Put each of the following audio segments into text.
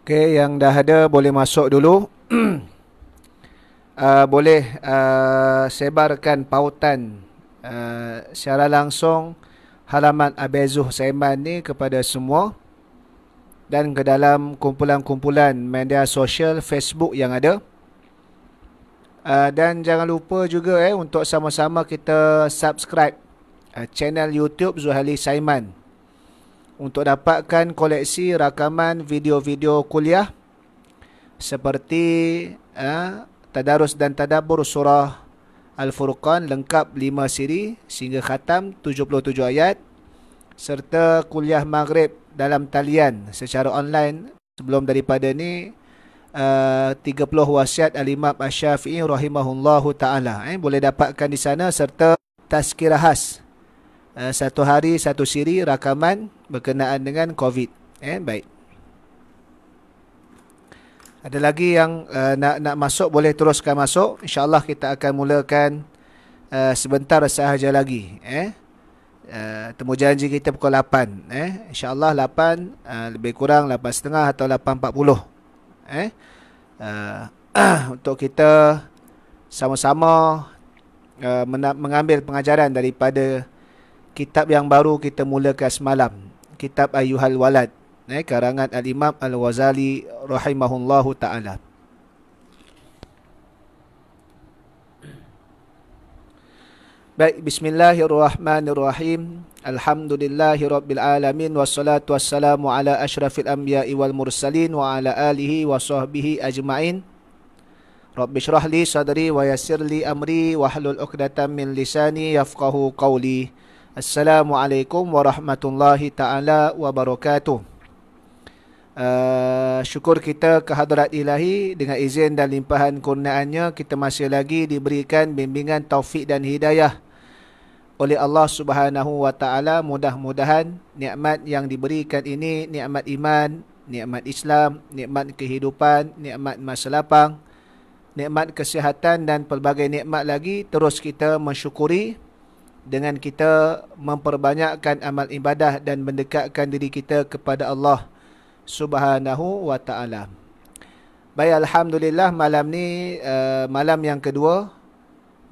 Okey, yang dah ada boleh masuk dulu. Boleh sebarkan pautan secara langsung halaman Abezuh Saiman ni kepada semua dan ke dalam kumpulan-kumpulan media sosial Facebook yang ada. Dan jangan lupa juga untuk sama-sama kita subscribe channel YouTube Zuhaili Saiman untuk dapatkan koleksi rakaman video-video kuliah seperti Tadarus dan Tadabbur Surah Al-Furqan lengkap 5 siri sehingga khatam 77 ayat, serta kuliah maghrib dalam talian secara online sebelum daripada ni 30 wasiat Al-Imam Asy-Syafi'i rahimahullahu ta'ala. Boleh dapatkan di sana, serta tazkirah khas satu hari satu siri rakaman berkenaan dengan COVID. Baik. Ada lagi yang nak masuk, boleh teruskan masuk. InsyaAllah kita akan mulakan sebentar sahaja lagi. Temu janji kita pukul 8. InsyaAllah 8, lebih kurang 8.30 atau 8.40. Untuk kita sama-sama mengambil pengajaran daripada kitab yang baru kita mulakan semalam, kitab Ayyuhal Walad, karangan Al-Imam Al-Ghazali rahimahullahu ta'ala. Baik, bismillahirrahmanirrahim. Alhamdulillahirrabbilalamin. Wassalatu wassalamu ala ashrafil anbiya'i wal mursalin wa ala alihi wa sahbihi ajma'in. Rabbi syrah li sadri wa yassir li amri wahlul 'uqdatam min lisani yafqahu qawli. Assalamualaikum warahmatullahi ta'ala wabarakatuh. Syukur kita ke hadrat ilahi, dengan izin dan limpahan kurniaannya kita masih lagi diberikan bimbingan taufik dan hidayah oleh Allah Subhanahu wa ta'ala. Mudah-mudahan nikmat yang diberikan ini, nikmat iman, nikmat Islam, nikmat kehidupan, nikmat masa lapang, nikmat kesihatan dan pelbagai nikmat lagi, terus kita mensyukuri dengan kita memperbanyakkan amal ibadah dan mendekatkan diri kita kepada Allah Subhanahu wa ta'ala. Baik, alhamdulillah, malam ni malam yang kedua.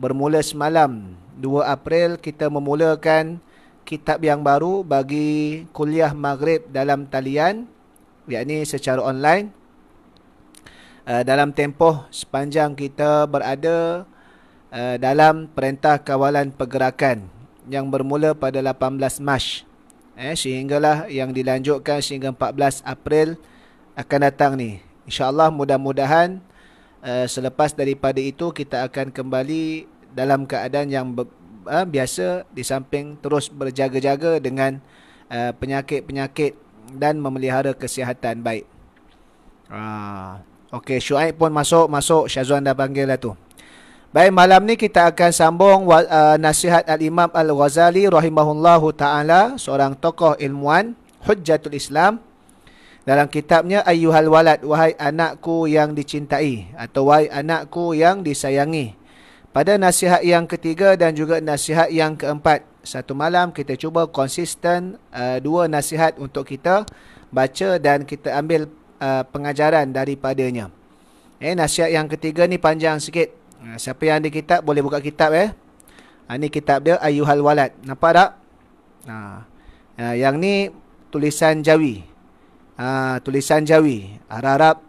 Bermula semalam 2 April kita memulakan kitab yang baru bagi kuliah maghrib dalam talian, yakni secara online. Dalam tempoh sepanjang kita berada dalam Perintah Kawalan Pergerakan yang bermula pada 18 Mac, sehinggalah yang dilanjutkan sehingga 14 April akan datang ni. InsyaAllah mudah-mudahan selepas daripada itu kita akan kembali dalam keadaan yang biasa, di samping terus berjaga-jaga dengan penyakit-penyakit dan memelihara kesihatan baik. Okey, Syuaib pun masuk. Syazwan dah panggil lah tu. Baik, malam ni kita akan sambung nasihat Al-Imam Al-Ghazali rahimahullahu ta'ala, seorang tokoh ilmuwan, Hujjatul Islam, dalam kitabnya Ayyuhal Walad, wahai anakku yang dicintai, atau wahai anakku yang disayangi. Pada nasihat yang ketiga dan juga nasihat yang keempat, satu malam kita cuba konsisten 2 nasihat untuk kita baca dan kita ambil pengajaran daripadanya. Nasihat yang ketiga ni panjang sikit. Siapa yang ada kitab boleh buka kitab. Ini kitab dia Ayyuhal Walad. Nampak tak? Yang ni tulisan Jawi. Tulisan Jawi. Harap-harap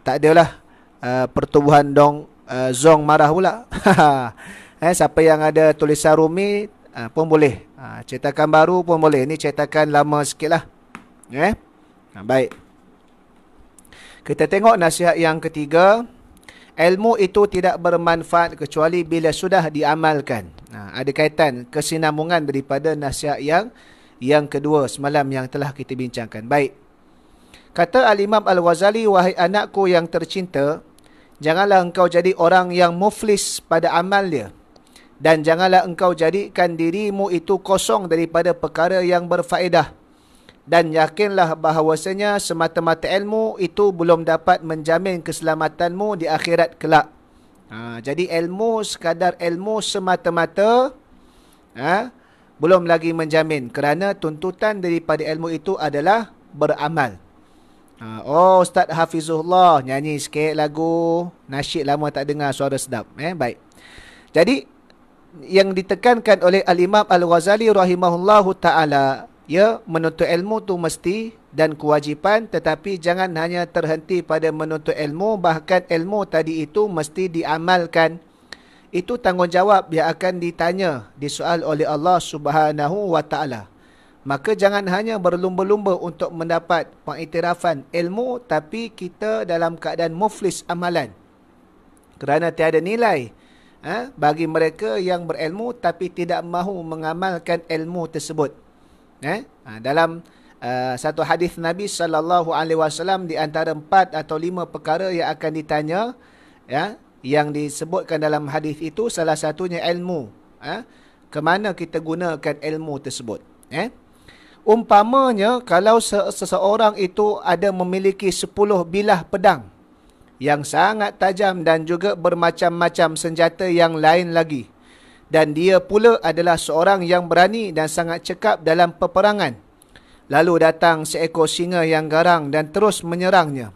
tak adalah pertubuhan zong marah pula. Siapa yang ada tulisan Rumi pun boleh. Cetakan baru pun boleh. Ini cetakan lama sikit lah. Baik. Kita tengok nasihat yang ketiga. Ilmu itu tidak bermanfaat kecuali bila sudah diamalkan. Ada kaitan kesinambungan daripada nasihat yang kedua semalam yang telah kita bincangkan. Baik. Kata Al-Imam Al-Ghazali, wahai anakku yang tercinta, janganlah engkau jadi orang yang muflis pada amal dia. Dan janganlah engkau jadikan dirimu itu kosong daripada perkara yang berfaedah. Dan yakinlah bahawasanya semata-mata ilmu itu belum dapat menjamin keselamatanmu di akhirat kelak. Jadi ilmu, sekadar ilmu semata-mata, belum lagi menjamin. Kerana tuntutan daripada ilmu itu adalah beramal. Ustaz Hafizullah nyanyi sikit lagu nasyid, lama tak dengar suara sedap. Baik. Jadi yang ditekankan oleh Al-Imam Al-Ghazali rahimahullahu ta'ala, ya, menuntut ilmu tu mesti dan kewajipan, tetapi jangan hanya terhenti pada menuntut ilmu, bahkan ilmu tadi itu mesti diamalkan. Itu tanggungjawab yang akan ditanya, disoal oleh Allah Subhanahu wa ta'ala. Maka jangan hanya berlumba-lumba untuk mendapat pengiktirafan ilmu, tapi kita dalam keadaan muflis amalan. Kerana tiada nilai bagi mereka yang berilmu tapi tidak mahu mengamalkan ilmu tersebut. Dalam satu hadis Nabi SAW, di antara 4 atau 5 perkara yang akan ditanya, yang disebutkan dalam hadis itu, salah satunya ilmu. Kemana kita gunakan ilmu tersebut? Umpamanya, kalau seseorang itu ada memiliki 10 bilah pedang yang sangat tajam dan juga bermacam-macam senjata yang lain lagi, dan dia pula adalah seorang yang berani dan sangat cekap dalam peperangan, lalu datang seekor singa yang garang dan terus menyerangnya,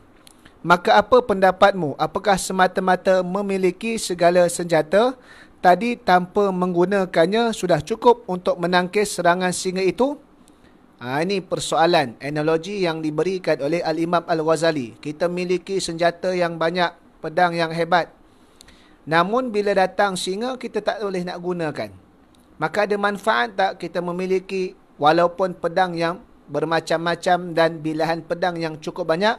maka apa pendapatmu? Apakah semata-mata memiliki segala senjata tadi tanpa menggunakannya sudah cukup untuk menangkis serangan singa itu? Ini persoalan, analogi yang diberikan oleh Al-Imam Al-Ghazali. Kita miliki senjata yang banyak, pedang yang hebat, namun bila datang singa, kita tak boleh nak gunakan. Maka ada manfaat tak kita memiliki walaupun pedang yang bermacam-macam dan bilahan pedang yang cukup banyak?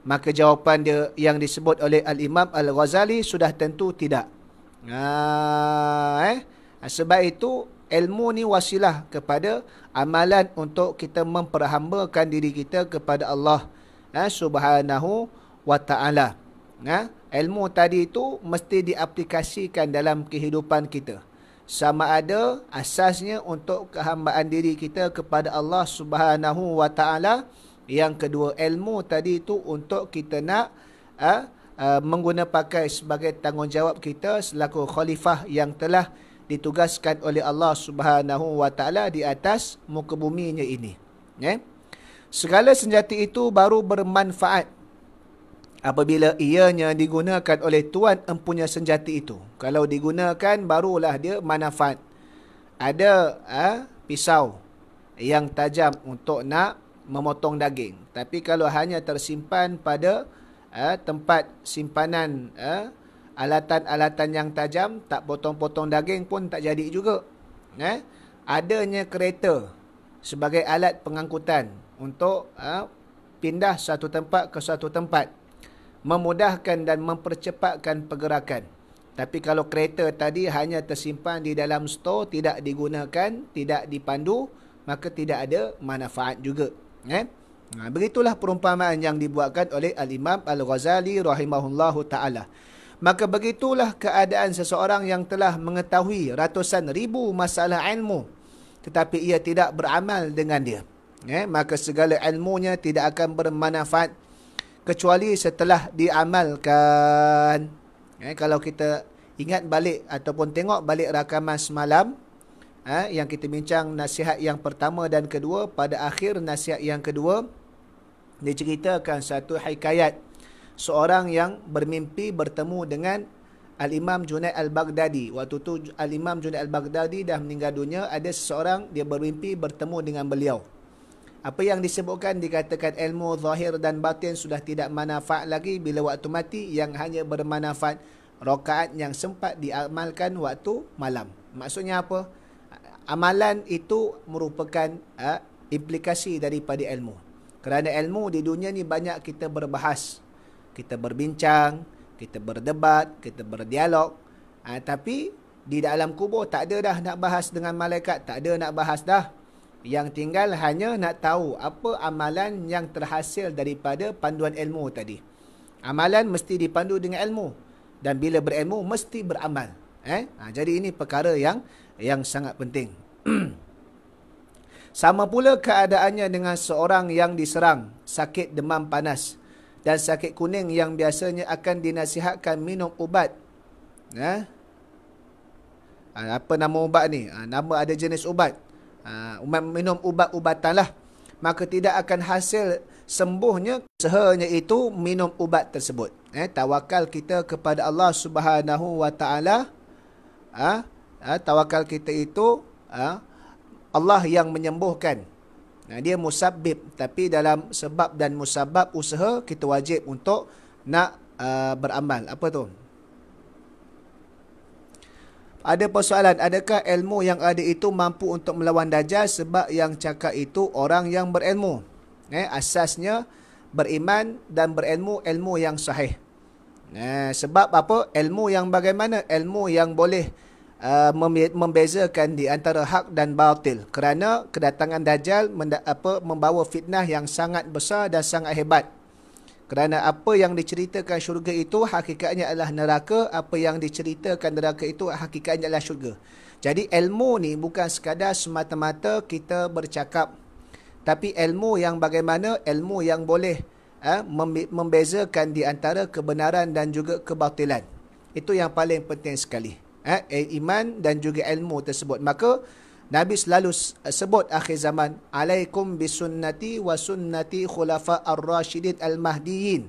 Maka jawapan dia yang disebut oleh Al-Imam Al-Ghazali sudah tentu tidak. Sebab itu ilmu ni wasilah kepada amalan untuk kita memperhambakan diri kita kepada Allah Subhanahu wa ta'ala. Ilmu tadi itu mesti diaplikasikan dalam kehidupan kita. Sama ada asasnya untuk kehambaan diri kita kepada Allah Subhanahu wa ta'ala. Yang kedua, ilmu tadi itu untuk kita nak mengguna pakai sebagai tanggungjawab kita selaku khalifah yang telah ditugaskan oleh Allah Subhanahu wa ta'ala di atas muka buminya ini. Segala senjata itu baru bermanfaat apabila ianya digunakan oleh tuan empunya senjata itu. Kalau digunakan, barulah dia manfaat. Ada pisau yang tajam untuk nak memotong daging, tapi kalau hanya tersimpan pada tempat simpanan alatan-alatan yang tajam, tak potong-potong daging pun tak jadi juga. Adanya kereta sebagai alat pengangkutan untuk pindah satu tempat ke satu tempat, memudahkan dan mempercepatkan pergerakan. Tapi kalau kereta tadi hanya tersimpan di dalam stor, tidak digunakan, tidak dipandu, maka tidak ada manfaat juga. Begitulah perumpamaan yang dibuatkan oleh Al-Imam Al-Ghazali rahimahullahu ta'ala. Maka begitulah keadaan seseorang yang telah mengetahui ratusan ribu masalah ilmu, tetapi ia tidak beramal dengan dia. Maka segala ilmunya tidak akan bermanfaat kecuali setelah diamalkan. Kalau kita ingat balik ataupun tengok balik rakaman semalam, yang kita bincang nasihat yang pertama dan kedua, pada akhir nasihat yang kedua, diceritakan satu hikayat seorang yang bermimpi bertemu dengan Al-Imam Junaid Al-Baghdadi. Waktu tu Al-Imam Junaid Al-Baghdadi dah meninggal dunia, ada seseorang dia bermimpi bertemu dengan beliau. Apa yang disebutkan, dikatakan ilmu zahir dan batin sudah tidak manfaat lagi bila waktu mati, yang hanya bermanfaat rakaat yang sempat diamalkan waktu malam. Maksudnya apa? Amalan itu merupakan implikasi daripada ilmu. Kerana ilmu di dunia ni banyak kita berbahas, kita berbincang, kita berdebat, kita berdialog. Tapi di dalam kubur tak ada dah nak bahas dengan malaikat, tak ada nak bahas dah. Yang tinggal hanya nak tahu apa amalan yang terhasil daripada panduan ilmu tadi. Amalan mesti dipandu dengan ilmu. Dan bila berilmu, mesti beramal. Jadi ini perkara yang sangat penting. Sama pula keadaannya dengan seorang yang diserang sakit demam panas dan sakit kuning yang biasanya akan dinasihatkan minum ubat. Apa nama ubat ni? Nama ada jenis ubat. Minum ubat-ubatan lah. Maka tidak akan hasil sembuhnya usahanya itu minum ubat tersebut. Tawakal kita kepada Allah Subhanahu wa taala. Tawakal kita itu Allah yang menyembuhkan. Dia musabbib, tapi dalam sebab dan musabab usaha kita wajib untuk nak beramal. Apa tu? Ada persoalan, adakah ilmu yang ada itu mampu untuk melawan Dajjal sebab yang cakap itu orang yang berilmu? Asasnya beriman dan berilmu, ilmu yang sahih. Sebab apa? Ilmu yang bagaimana? Ilmu yang boleh membezakan di antara hak dan batil. Kerana kedatangan Dajjal membawa fitnah yang sangat besar dan sangat hebat. Kerana apa yang diceritakan syurga itu hakikatnya adalah neraka, apa yang diceritakan neraka itu hakikatnya adalah syurga. Jadi ilmu ni bukan sekadar semata-mata kita bercakap, tapi ilmu yang bagaimana? Ilmu yang boleh membezakan di antara kebenaran dan juga kebatilan. Itu yang paling penting sekali. Iman dan juga ilmu tersebut. Maka Nabi selalu sebut akhir zaman, alaikum bisunnati wa sunnati khulafa ar-rasyidin al-mahdiyin.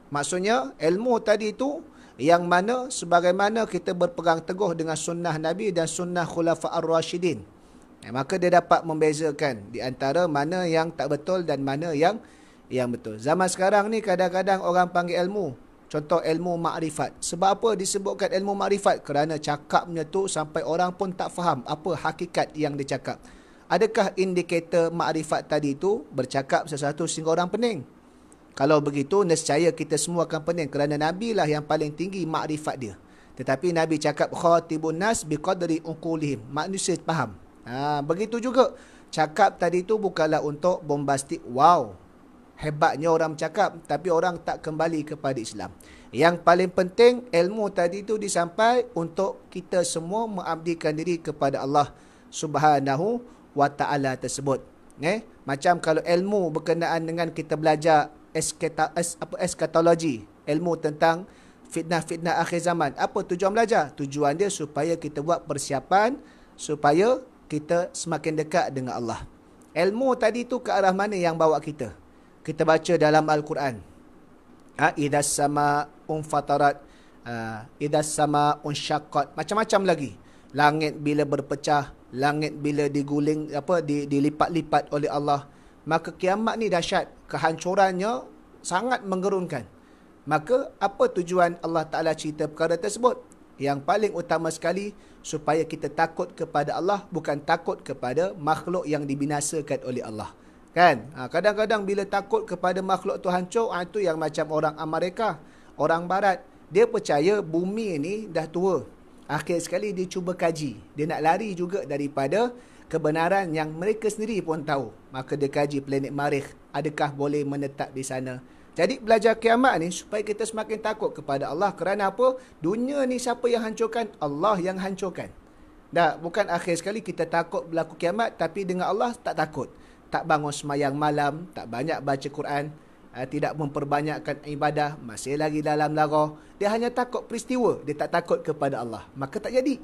Maksudnya ilmu tadi itu yang mana sebagaimana kita berpegang teguh dengan sunnah Nabi dan sunnah khulafa ar-rasyidin. Maka dia dapat membezakan di antara mana yang tak betul dan mana yang betul. Zaman sekarang ni kadang-kadang orang panggil ilmu. Contoh ilmu makrifat. Sebab apa disebutkan ilmu makrifat? Kerana cakapnya tu sampai orang pun tak faham apa hakikat yang dia cakap. Adakah indikator makrifat tadi tu bercakap sesuatu sehingga orang pening? Kalau begitu, nescaya kita semua akan pening. Kerana Nabi lah yang paling tinggi makrifat dia. Tetapi Nabi cakap khatibun nas biqadri uqulihim. Manusia faham. Begitu juga. Cakap tadi tu bukanlah untuk bombastik. Wow, hebatnya orang cakap, tapi orang tak kembali kepada Islam. Yang paling penting, ilmu tadi itu disampai untuk kita semua mengabdikan diri kepada Allah Subhanahu wa taala tersebut. Macam kalau ilmu berkenaan dengan kita belajar eskatologi, ilmu tentang fitnah-fitnah akhir zaman. Apa tujuan belajar? Tujuan dia supaya kita buat persiapan supaya kita semakin dekat dengan Allah. Ilmu tadi tu ke arah mana yang bawa kita? Kita baca dalam Al-Quran. Idas sama fatarat, idas sama syaqqat, macam-macam lagi. Langit bila berpecah, langit bila diguling, dilipat-lipat oleh Allah. Maka kiamat ni dahsyat, kehancurannya sangat menggerunkan. Maka apa tujuan Allah Ta'ala cerita perkara tersebut? Yang paling utama sekali, supaya kita takut kepada Allah, bukan takut kepada makhluk yang dibinasakan oleh Allah. Kan? Kadang-kadang bila takut kepada makhluk tu hancur, itu yang macam orang Amerika, orang Barat. Dia percaya bumi ni dah tua. Akhir sekali dia cuba kaji. Dia nak lari juga daripada kebenaran yang mereka sendiri pun tahu. Maka dia kaji planet Marikh. Adakah boleh menetap di sana? Jadi belajar kiamat ni supaya kita semakin takut kepada Allah. Kerana apa? Dunia ni siapa yang hancurkan? Allah yang hancurkan. Bukan akhir sekali kita takut berlaku kiamat, tapi dengan Allah tak takut. Tak bangun semayang malam, tak banyak baca Quran, tidak memperbanyakkan ibadah, masih lagi dalam lara. Dia hanya takut peristiwa, dia tak takut kepada Allah. Maka tak jadi.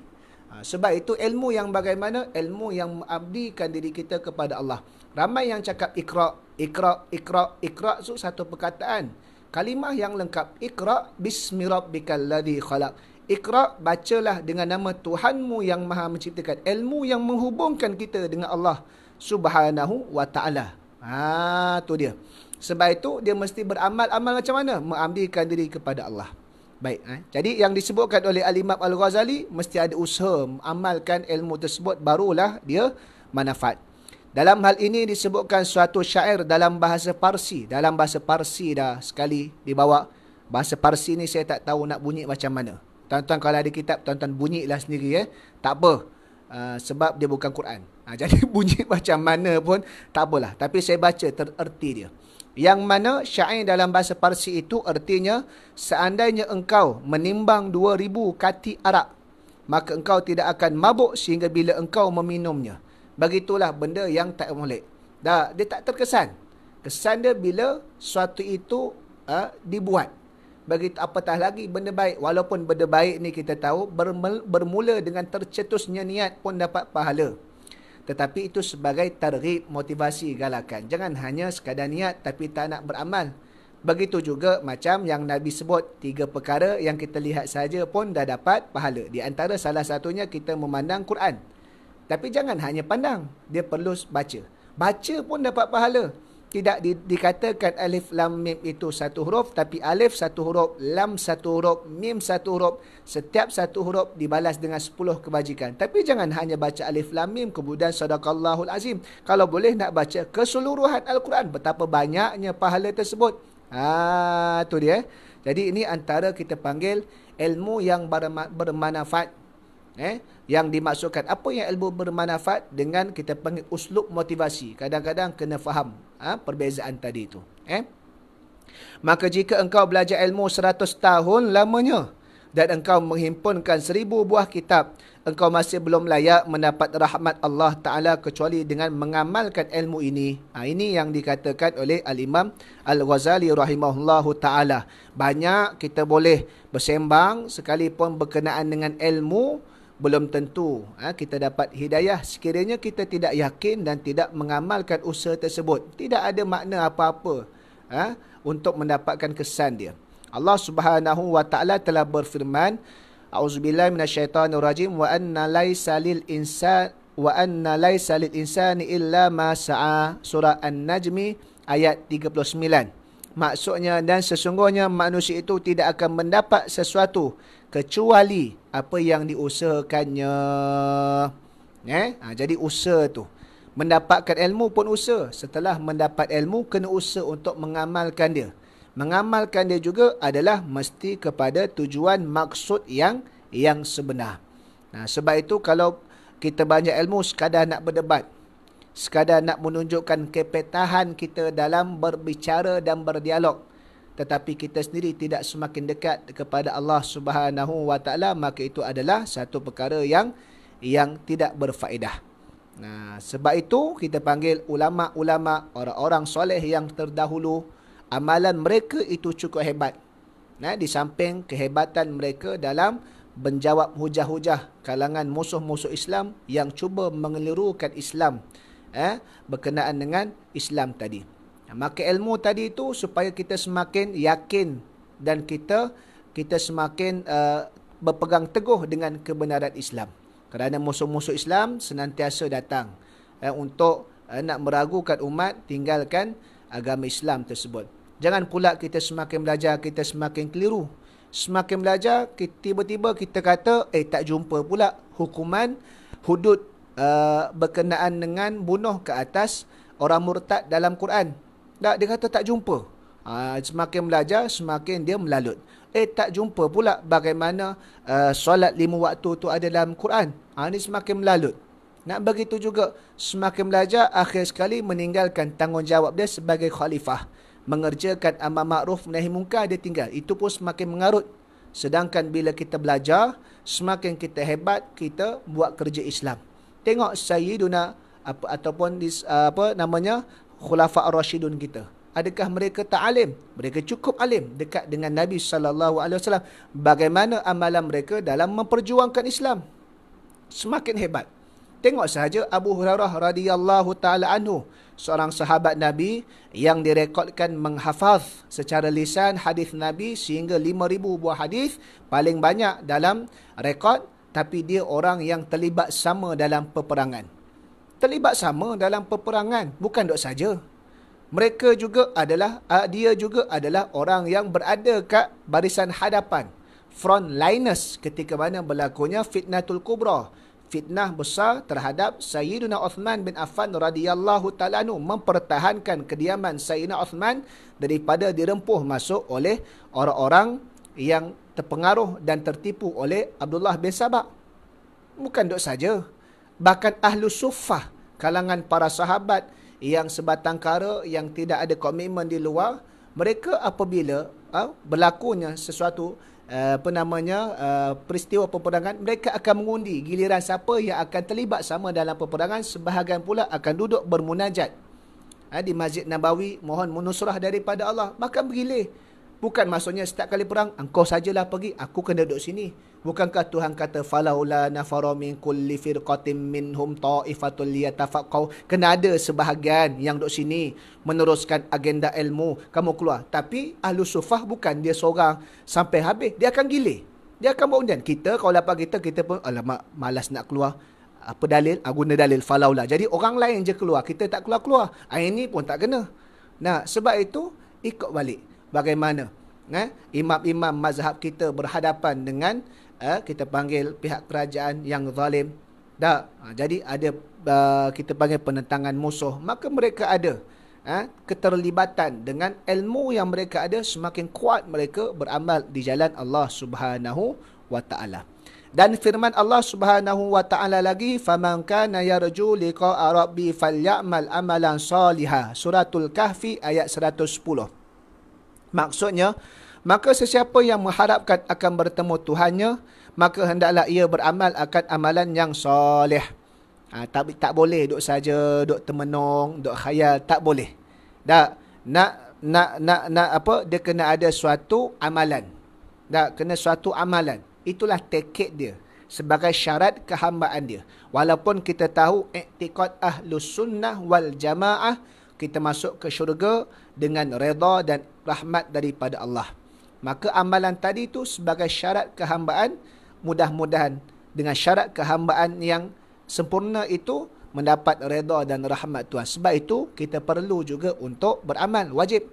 Sebab itu ilmu yang bagaimana? Ilmu yang mengabdikan diri kita kepada Allah. Ramai yang cakap ikra, ikra, ikra, ikra itu satu perkataan. Kalimah yang lengkap. Ikra bismi rabbikal ladzi khalaq. Ikra, bacalah dengan nama Tuhanmu yang Maha Menciptakan. Ilmu yang menghubungkan kita dengan Allah Subhanahu wa ta'ala. Tu dia. Sebab itu dia mesti beramal. Amal macam mana? Mengabdikan diri kepada Allah. Baik. Jadi yang disebutkan oleh Al-Imam Al-Ghazali, mesti ada usaha amalkan ilmu tersebut, barulah dia manfaat. Dalam hal ini disebutkan suatu syair dalam bahasa Parsi. Dalam bahasa Parsi dah sekali dibawa. Bahasa Parsi ni saya tak tahu nak bunyi macam mana. Tuan-tuan kalau ada kitab, tuan-tuan bunyilah sendiri. Tak apa. sebab dia bukan Quran. Jadi bunyi macam mana pun tak apalah. Tapi saya baca tererti dia. Yang mana syair dalam bahasa Parsi itu artinya, seandainya engkau menimbang 2000 kati arak, maka engkau tidak akan mabuk sehingga bila engkau meminumnya. Begitulah benda yang tak molek. Dia tak terkesan. Kesan dia bila suatu itu dibuat. Begitu apatah lagi benda baik. Walaupun benda baik ni kita tahu bermula dengan tercetusnya niat pun dapat pahala. Tetapi itu sebagai targhib, motivasi, galakan. Jangan hanya sekadar niat tapi tak nak beramal. Begitu juga macam yang Nabi sebut, 3 perkara yang kita lihat saja pun dah dapat pahala. Di antara salah satunya kita memandang Quran. Tapi jangan hanya pandang, dia perlu baca. Baca pun dapat pahala. Tidak dikatakan alif lam mim itu satu huruf, tapi alif satu huruf, lam satu huruf, mim satu huruf. Setiap satu huruf dibalas dengan 10 kebajikan. Tapi jangan hanya baca alif lam mim kemudian sadaqallahul azim. Kalau boleh nak baca keseluruhan Al-Quran, betapa banyaknya pahala tersebut. Tu dia. Jadi ini antara kita panggil ilmu yang bermanfaat. Yang dimaksudkan apa yang ilmu bermanfaat dengan kita panggil uslub motivasi. Kadang-kadang kena faham perbezaan tadi itu. Maka jika engkau belajar ilmu 100 tahun lamanya dan engkau menghimpunkan 1000 buah kitab, engkau masih belum layak mendapat rahmat Allah Ta'ala kecuali dengan mengamalkan ilmu ini. Ini yang dikatakan oleh Al-Imam Al-Ghazali rahimahullahu ta'ala. Banyak kita boleh bersembang sekalipun berkenaan dengan ilmu, belum tentu kita dapat hidayah sekiranya kita tidak yakin dan tidak mengamalkan usaha tersebut. Tidak ada makna apa-apa untuk mendapatkan kesan dia. Allah Subhanahu wa taala telah berfirman, A'udzubillahi minasyaitonirrajim, wa anna laisa lil insani illa ma sa'a. Surah An-Najmi ayat 39. Maksudnya, dan sesungguhnya manusia itu tidak akan mendapat sesuatu kecuali apa yang diusahakannya. Jadi usaha tu. Mendapatkan ilmu pun usaha. Setelah mendapat ilmu, kena usaha untuk mengamalkan dia. Mengamalkan dia juga adalah mesti kepada tujuan maksud yang sebenar. Sebab itu kalau kita banyak ilmu sekadar nak berdebat, sekadar nak menunjukkan kepetahan kita dalam berbicara dan berdialog, tetapi kita sendiri tidak semakin dekat kepada Allah Subhanahu wa taala, maka itu adalah satu perkara yang tidak berfaedah. Sebab itu kita panggil ulama-ulama, orang-orang soleh yang terdahulu, amalan mereka itu cukup hebat. Di samping kehebatan mereka dalam menjawab hujah-hujah kalangan musuh-musuh Islam yang cuba mengelirukan Islam berkenaan dengan Islam tadi. Maka ilmu tadi itu supaya kita semakin yakin dan kita semakin berpegang teguh dengan kebenaran Islam. Kerana musuh-musuh Islam senantiasa datang untuk nak meragukan umat tinggalkan agama Islam tersebut. Jangan pula kita semakin belajar, kita semakin keliru. Semakin belajar, tiba-tiba kita kata, tak jumpa pula hukuman hudud berkenaan dengan bunuh ke atas orang murtad dalam Quran. Dia kata tak jumpa. Semakin belajar, semakin dia melalut. Tak jumpa pula bagaimana solat 5 waktu tu ada dalam Quran. Ini semakin melalut. Nak begitu juga, semakin belajar, akhir sekali meninggalkan tanggungjawab dia sebagai khalifah. Mengerjakan amar makruf nahi munkar, dia tinggal. Itu pun semakin mengarut. Sedangkan bila kita belajar, semakin kita hebat, kita buat kerja Islam. Tengok Sayyiduna ataupun Khulafa ar-Rashidun kita. Adakah mereka tak alim? Mereka cukup alim, dekat dengan Nabi SAW. Bagaimana amalan mereka dalam memperjuangkan Islam? Semakin hebat. Tengok sahaja Abu Hurairah radhiyallahu taala anhu, seorang sahabat Nabi yang direkodkan menghafaz secara lisan hadis Nabi sehingga 5,000 buah hadis, paling banyak dalam rekod, tapi dia orang yang terlibat sama dalam peperangan. Terlibat sama dalam peperangan, bukan dok saja. Mereka juga adalah dia juga adalah orang yang berada kat barisan hadapan, frontliners ketika mana berlakunya fitnatul kubra, fitnah besar terhadap Sayyidina Uthman bin Affan radhiyallahu ta'ala anhu, mempertahankan kediaman Sayyidina Uthman daripada dirempuh masuk oleh orang-orang yang terpengaruh dan tertipu oleh Abdullah bin Sabah. Bukan dok saja. Bahkan ahlu suffah, kalangan para sahabat yang sebatang kara, yang tidak ada komitmen di luar, mereka apabila berlakunya sesuatu peristiwa peperangan, mereka akan mengundi giliran siapa yang akan terlibat sama dalam peperangan. Sebahagian pula akan duduk bermunajat di Masjid Nabawi, mohon menusrah daripada Allah. Maka bergilir. Bukan maksudnya setiap kali perang, engkau sajalah pergi, aku kena duduk sini. Bukankah Tuhan kata, falaula nafara min kulli firqatin minhum ta'ifatul liyatafaqahu. Kena ada sebahagian yang duduk sini meneruskan agenda ilmu, kamu keluar. Tapi ahlu sufah bukan, dia seorang sampai habis, dia akan gilir. Dia akan buat undian. Kita, kalau lapar kita pun, alamak, malas nak keluar. Apa dalil? Guna dalil falaula. Jadi orang lain je keluar, kita tak keluar-keluar. Ini pun tak kena. Nah, sebab itu, ikut balik. Bagaimana imam-imam mazhab kita berhadapan dengan kita panggil pihak kerajaan yang zalim. Jadi ada kita panggil penentangan musuh. Maka mereka ada keterlibatan dengan ilmu yang mereka ada, semakin kuat mereka beramal di jalan Allah Subhanahu wa taala. Dan firman Allah Subhanahu wa taala lagi, faman kana yarju liqa'a rabbi falyamal amalan salihah. Suratul Kahfi ayat 110. Maksudnya, maka sesiapa yang mengharapkan akan bertemu Tuhannya, maka hendaklah ia beramal akan amalan yang soleh. Tak boleh duk saja, duk termenung, duk khayal, tak boleh. Nak apa? Dia kena ada suatu amalan. Kena suatu amalan. Itulah tekad dia sebagai syarat kehambaan dia. Walaupun kita tahu i'tiqad ahlus sunnah wal jamaah, kita masuk ke syurga dengan redha dan rahmat daripada Allah. Maka amalan tadi itu sebagai syarat kehambaan, mudah-mudahan dengan syarat kehambaan yang sempurna itu mendapat redha dan rahmat Tuhan. Sebab itu kita perlu juga untuk beramal, wajib.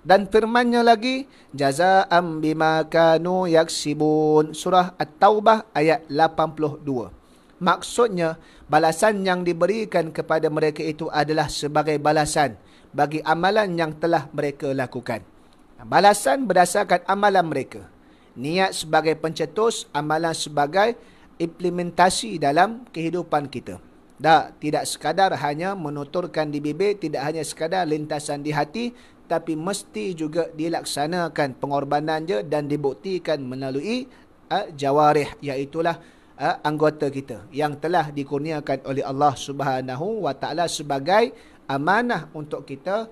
Dan firman-Nya lagi, jazaa'an bima kanu yaksibun. Surah At-Taubah ayat 82. Maksudnya, balasan yang diberikan kepada mereka itu adalah sebagai balasan bagi amalan yang telah mereka lakukan. Balasan berdasarkan amalan mereka. Niat sebagai pencetus, amalan sebagai implementasi dalam kehidupan kita. Tidak sekadar hanya menuturkan di bibir, tidak hanya sekadar lintasan di hati, tapi mesti juga dilaksanakan pengorbanannya dan dibuktikan melalui jawarih, iaitulah anggota kita yang telah dikurniakan oleh Allah Subhanahu wa taala sebagai amanah untuk kita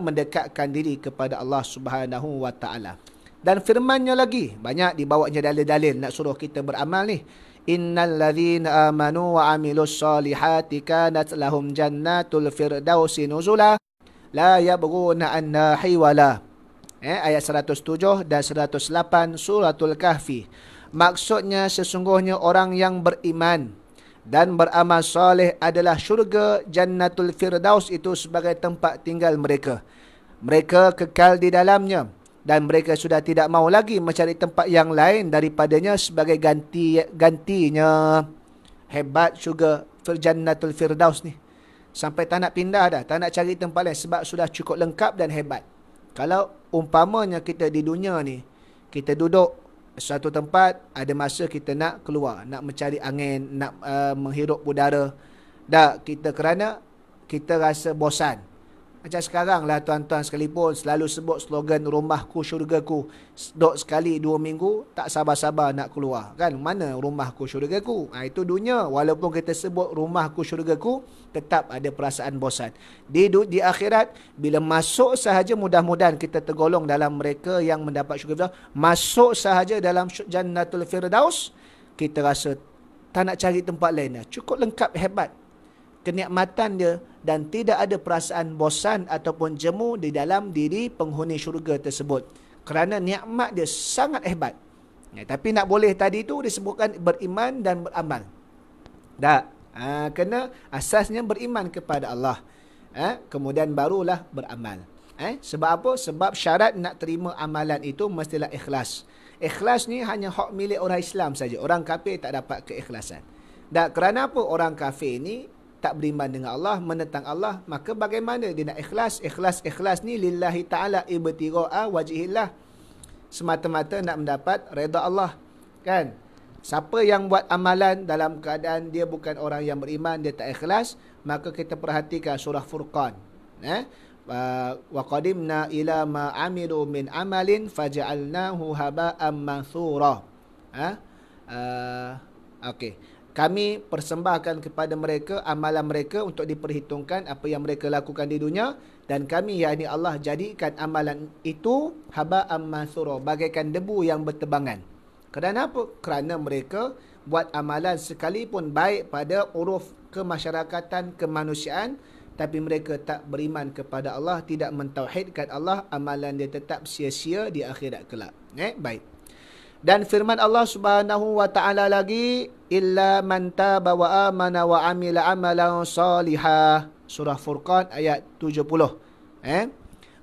mendekatkan diri kepada Allah Subhanahu wa taala. Dan firman-Nya lagi, banyak dibawanya dalil-dalil nak suruh kita beramal ni. Innal ladzina amanu wa amilus solihati kanat lahum jannatul firdausi nuzula la yabghuna anha hiwala. Ayat 107 dan 108 suratul Kahfi. Maksudnya, sesungguhnya orang yang beriman dan beramal soleh adalah syurga Jannatul Firdaus itu sebagai tempat tinggal mereka. Mereka kekal di dalamnya dan mereka sudah tidak mau lagi mencari tempat yang lain daripadanya sebagai gantinya. Hebat syurga Jannatul Firdaus ni. Sampai tak nak pindah dah, tak nak cari tempat lain sebab sudah cukup lengkap dan hebat. Kalau umpamanya kita di dunia ni, kita duduk suatu tempat, ada masa kita nak keluar, nak mencari angin, nak menghirup udara. Kita kerana kita rasa bosan. Macam sekarang lah tuan-tuan sekalipun selalu sebut slogan rumahku syurgaku. Duduk sekali 2 minggu tak sabar-sabar nak keluar. Kan? Mana rumahku syurgaku? Itu dunia. Walaupun kita sebut rumahku syurgaku, tetap ada perasaan bosan. Di akhirat, bila masuk sahaja, mudah-mudahan kita tergolong dalam mereka yang mendapat syurga Firdaus. Masuk sahaja dalam Jannatul Firdaus, kita rasa tak nak cari tempat lain. Cukup lengkap, hebat kenikmatan dia dan tidak ada perasaan bosan ataupun jemu di dalam diri penghuni syurga tersebut. Kerana nikmat dia sangat hebat. Tapi nak boleh tadi itu disebutkan beriman dan beramal. Kena asasnya beriman kepada Allah. Kemudian barulah beramal. Sebab apa? Sebab syarat nak terima amalan itu mestilah ikhlas. Ikhlas ni hanya hak milik orang Islam saja. Orang kafir tak dapat keikhlasan. Kerana apa? Orang kafir ni tak beriman dengan Allah, menentang Allah, maka bagaimana dia nak ikhlas? Ikhlas ni lillahi ta'ala ibtigha'a wajhillah. Semata-mata nak mendapat redha Allah. Kan? Siapa yang buat amalan dalam keadaan dia bukan orang yang beriman, dia tak ikhlas, maka kita perhatikan surah Furqan. Wa qadimna ila ma amilu min amalin faja'alnahu haba'an manthura. Okey. Kami persembahkan kepada mereka amalan mereka untuk diperhitungkan apa yang mereka lakukan di dunia, dan kami, yakni Allah, jadikan amalan itu haba'an manthura, bagaikan debu yang bertebangan. Kerana apa? Kerana mereka buat amalan sekalipun baik pada uruf kemasyarakatan, kemanusiaan, tapi mereka tak beriman kepada Allah, tidak mentauhidkan Allah, amalan dia tetap sia-sia di akhirat kelak. Baik. Dan firman Allah Subhanahu wa taala lagi, illa man taba wa amana wa amila amalan salihah. Surah Furqan ayat 70.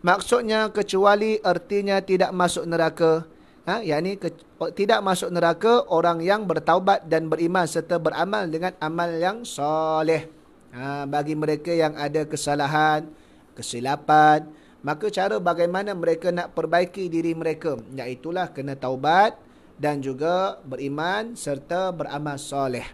Maksudnya kecuali, artinya tidak masuk neraka. Yakni tidak masuk neraka orang yang bertaubat dan beriman serta beramal dengan amal yang soleh. Bagi mereka yang ada kesalahan, kesilapan, maka cara bagaimana mereka nak perbaiki diri mereka, iaitulah kena taubat dan juga beriman serta beramal soleh.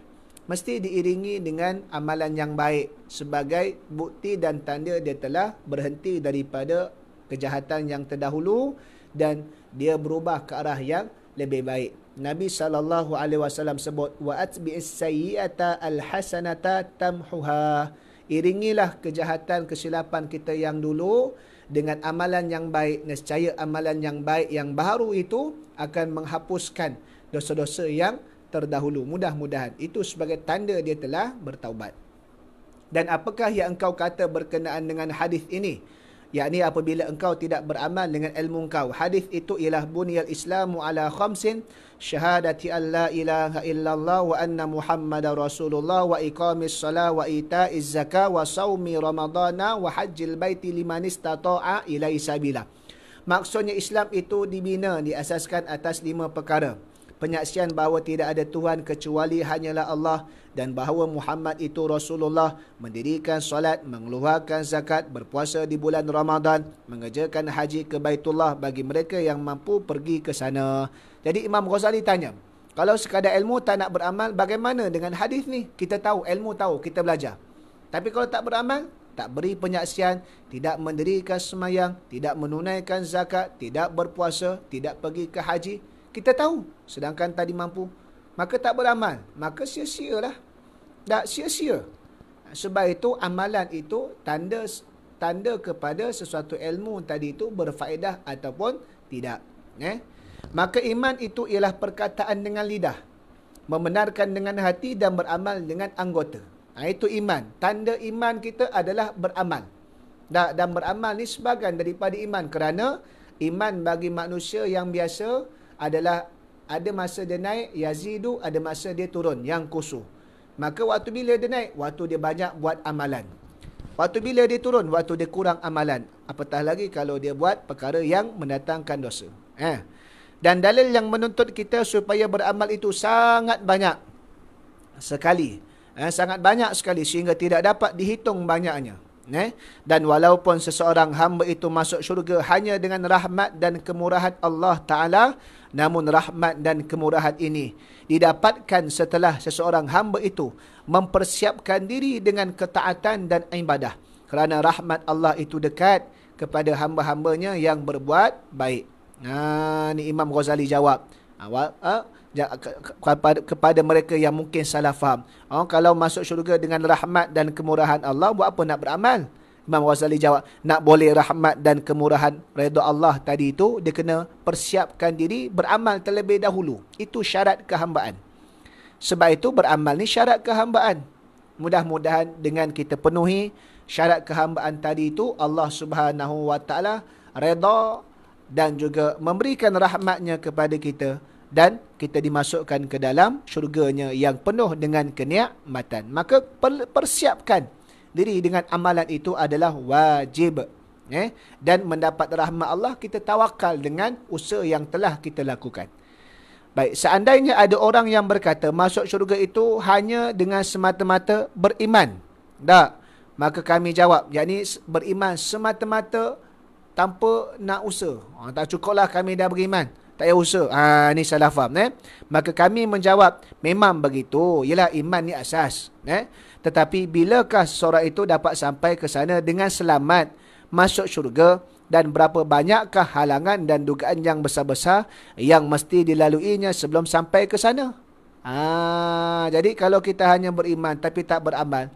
Mesti diiringi dengan amalan yang baik sebagai bukti dan tanda dia telah berhenti daripada kejahatan yang terdahulu dan dia berubah ke arah yang lebih baik. Nabi SAW sebut, wa atbi'is sayyi'ata alhasanata tamhuha. Iringilah kejahatan, kesilapan kita yang dulu dengan amalan yang baik. Nescaya amalan yang baik yang baru itu akan menghapuskan dosa-dosa yang terdahulu. Mudah-mudahan itu sebagai tanda dia telah bertaubat. Dan apakah yang engkau kata berkenaan dengan hadis ini? Yakni apabila engkau tidak beramal dengan ilmu engkau. Hadis itu ialah buniyal islamu ala khamsin, syahadati an la ilaha illallah wa anna muhammadar rasulullah wa iqamis salah wa ita'iz zakah wa saumi ramadana wa hajjil baiti liman istata'a ilaihi sabila. Maksudnya Islam itu dibina, diasaskan atas 5 perkara. Penyaksian bahawa tidak ada Tuhan kecuali hanyalah Allah, dan bahawa Muhammad itu Rasulullah, mendirikan solat, mengeluarkan zakat, berpuasa di bulan Ramadan, mengerjakan haji ke Baitullah bagi mereka yang mampu pergi ke sana. Jadi Imam Ghazali tanya, kalau sekadar ilmu tak nak beramal, bagaimana dengan hadis ni? Kita tahu, ilmu tahu, kita belajar. Tapi kalau tak beramal, tak beri penyaksian, tidak mendirikan semayang, tidak menunaikan zakat, tidak berpuasa, tidak pergi ke haji, kita tahu, sedangkan tadi mampu, maka tak beramal, maka sia-sialah. Tak sia-sia. Sebab itu amalan itu tanda kepada sesuatu ilmu tadi itu berfaedah ataupun tidak. Maka iman itu ialah perkataan dengan lidah, membenarkan dengan hati dan beramal dengan anggota. Itu iman. Tanda iman kita adalah beramal. Dan beramal ni sebahagian daripada iman, kerana iman bagi manusia yang biasa adalah ada masa dia naik, yazidu, ada masa dia turun, yang kusuh. Maka waktu bila dia naik, waktu dia banyak buat amalan. Waktu bila dia turun, waktu dia kurang amalan. Apatah lagi kalau dia buat perkara yang mendatangkan dosa. Dan dalil yang menuntut kita supaya beramal itu sangat banyak sekali. Sangat banyak sekali sehingga tidak dapat dihitung banyaknya. Dan walaupun seseorang hamba itu masuk syurga hanya dengan rahmat dan kemurahan Allah Ta'ala, namun rahmat dan kemurahan ini didapatkan setelah seseorang hamba itu mempersiapkan diri dengan ketaatan dan ibadah. Kerana rahmat Allah itu dekat kepada hamba-hambanya yang berbuat baik. Ni Imam Ghazali jawab kepada mereka yang mungkin salah faham. Kalau masuk syurga dengan rahmat dan kemurahan Allah, buat apa nak beramal? Imam Ghazali jawab, nak boleh rahmat dan kemurahan redha Allah tadi itu, dia kena persiapkan diri beramal terlebih dahulu. Itu syarat kehambaan. Sebab itu beramal ni syarat kehambaan. Mudah-mudahan dengan kita penuhi syarat kehambaan tadi itu, Allah Subhanahu wa taala redha dan juga memberikan rahmatnya kepada kita, dan kita dimasukkan ke dalam syurganya yang penuh dengan kenikmatan. Maka persiapkan diri dengan amalan itu adalah wajib. Dan mendapat rahmat Allah, kita tawakal dengan usaha yang telah kita lakukan. Baik, seandainya ada orang yang berkata masuk syurga itu hanya dengan semata-mata beriman, tak? Maka kami jawab, yakni beriman semata-mata tanpa nak usaha. Tak cukuplah kami dah beriman, Tak payah usaha. Ni salah faham. Maka kami menjawab, memang begitu. Yalah, iman ni asas. Tetapi bilakah seseorang itu dapat sampai ke sana dengan selamat masuk syurga, dan berapa banyakkah halangan dan dugaan yang besar-besar yang mesti dilaluinya sebelum sampai ke sana? Jadi kalau kita hanya beriman tapi tak beramal,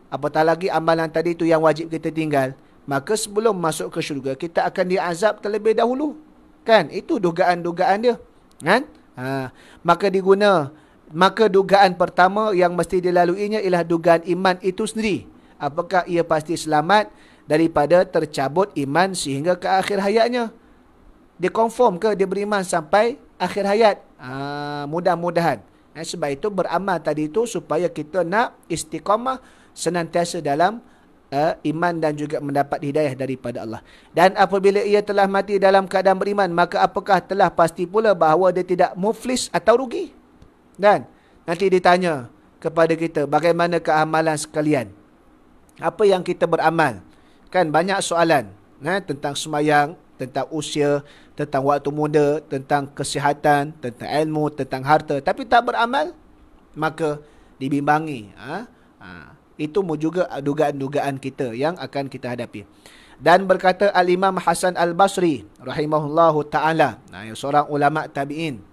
apatah lagi amalan tadi tu yang wajib kita tinggal, maka sebelum masuk ke syurga kita akan diazab terlebih dahulu. Kan? Itu dugaan-dugaan dia. Kan? Maka dugaan pertama yang mesti dilaluinya ialah dugaan iman itu sendiri. Apakah ia pasti selamat daripada tercabut iman sehingga ke akhir hayatnya? Dia confirm ke dia beriman sampai akhir hayat? Mudah-mudahan. Sebab itu beramal tadi itu supaya kita nak istiqamah senantiasa dalam iman dan juga mendapat hidayah daripada Allah. Dan apabila ia telah mati dalam keadaan beriman, maka apakah telah pasti pula bahawa dia tidak muflis atau rugi? Dan nanti ditanya kepada kita, bagaimana keamalan sekalian? Apa yang kita beramal? Kan banyak soalan tentang semayang, tentang usia, tentang waktu muda, tentang kesihatan, tentang ilmu, tentang harta. Tapi tak beramal, maka dibimbangi. Itu juga dugaan-dugaan kita yang akan kita hadapi. Dan berkata Al-Imam Hasan Al-Basri rahimahullahu ta'ala, seorang ulama tabi'in